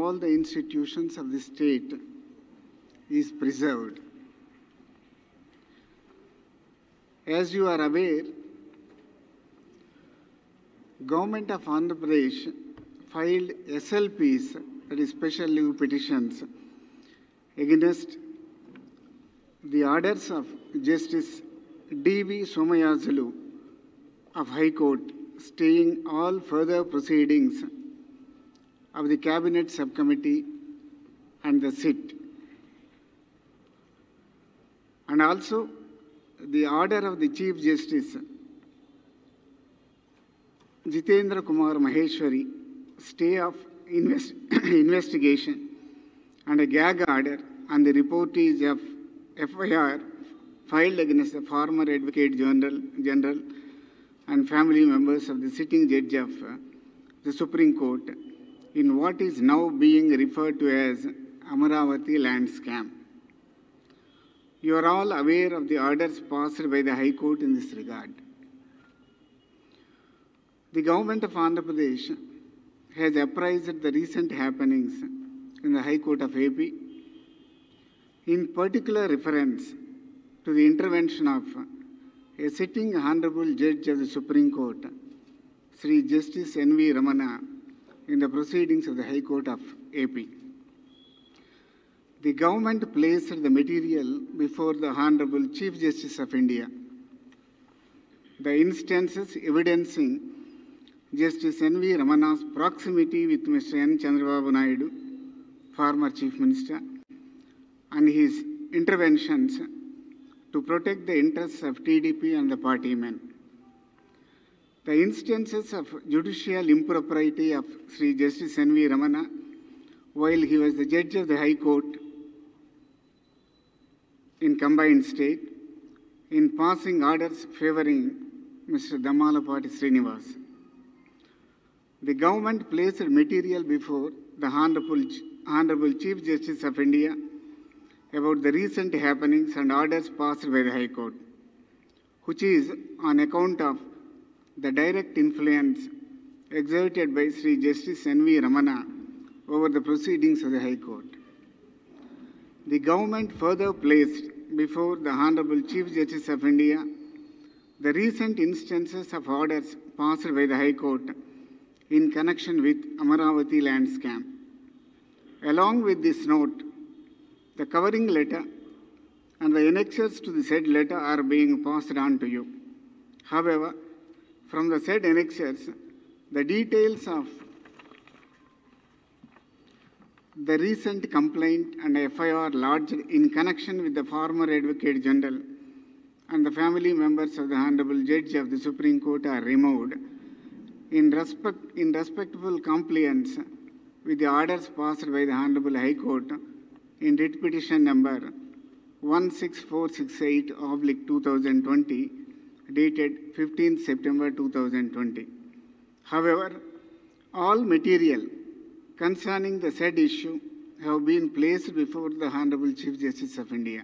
all the institutions of the state is preserved. As you are aware, Government of Andhra Pradesh filed SLPs, that is special leave petitions, against the orders of Justice D.V. Somayazulu of High Court, staying all further proceedings of the Cabinet Subcommittee and the SIT. And also the order of the Chief Justice Jitendra Kumar Maheshwari, stay of investigation and a gag order on the reportage of FIR filed against the former Advocate General and family members of the sitting judge of the Supreme Court in what is now being referred to as Amaravati land scam. You are all aware of the orders passed by the High Court in this regard. The Government of Andhra Pradesh has apprised the recent happenings in the High Court of AP, in particular reference to the intervention of a sitting Honorable Judge of the Supreme Court, Sri Justice N.V. Ramana, in the proceedings of the High Court of AP. The government placed the material before the Honorable Chief Justice of India. The instances evidencing Justice N.V. Ramana's proximity with Mr. N. Chandrababu Naidu, former Chief Minister, and his interventions to protect the interests of TDP and the party men. The instances of judicial impropriety of Sri Justice N.V. Ramana while he was the Judge of the High Court in combined state, in passing orders favouring Mr. Dammalapati Srinivas. The government placed material before the Honorable Chief Justice of India about the recent happenings and orders passed by the High Court, which is on account of the direct influence exerted by Sri Justice N.V. Ramana over the proceedings of the High Court. The government further placed before the Honorable Chief Justice of India the recent instances of orders passed by the High Court in connection with Amaravati land scam. Along with this note, the covering letter and the annexures to the said letter are being passed on to you. However, from the said annexures, the details of the recent complaint and FIR lodged in connection with the former Advocate General and the family members of the Honorable Judge of the Supreme Court are removed in respectful compliance with the orders passed by the Honorable High Court in writ petition number 16468/2020 dated 15th September 2020. However, all material concerning the said issue have been placed before the Honorable Chief Justice of India.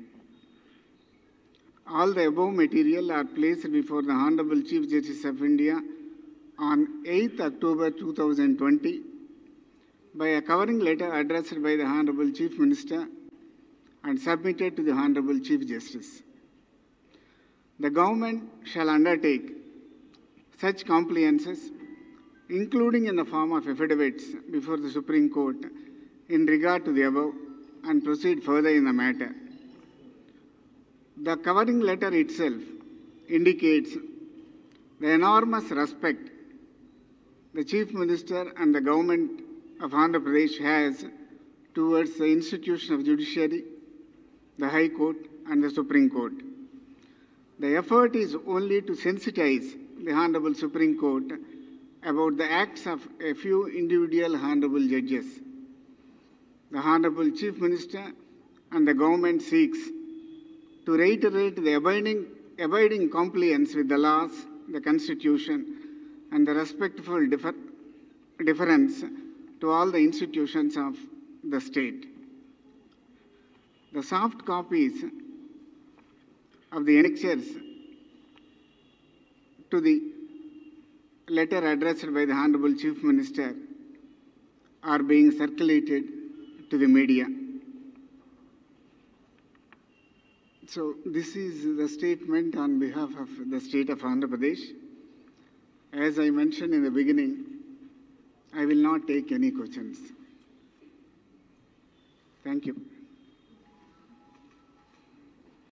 All the above material are placed before the Honorable Chief Justice of India on 8th October 2020 by a covering letter addressed by the Honorable Chief Minister and submitted to the Honorable Chief Justice. The government shall undertake such compliances, including in the form of affidavits before the Supreme Court in regard to the above, and proceed further in the matter. The covering letter itself indicates the enormous respect the Chief Minister and the Government of Andhra Pradesh has towards the institution of judiciary, the High Court and the Supreme Court. The effort is only to sensitize the Honorable Supreme Court about the acts of a few individual Honorable Judges. The Honorable Chief Minister and the Government seeks to reiterate the abiding compliance with the laws, the Constitution, and the respectful deference to all the institutions of the state. The soft copies of the annexures to the letter addressed by the Honorable Chief Minister are being circulated to the media. So this is the statement on behalf of the state of Andhra Pradesh. As I mentioned in the beginning, I will not take any questions. Thank you.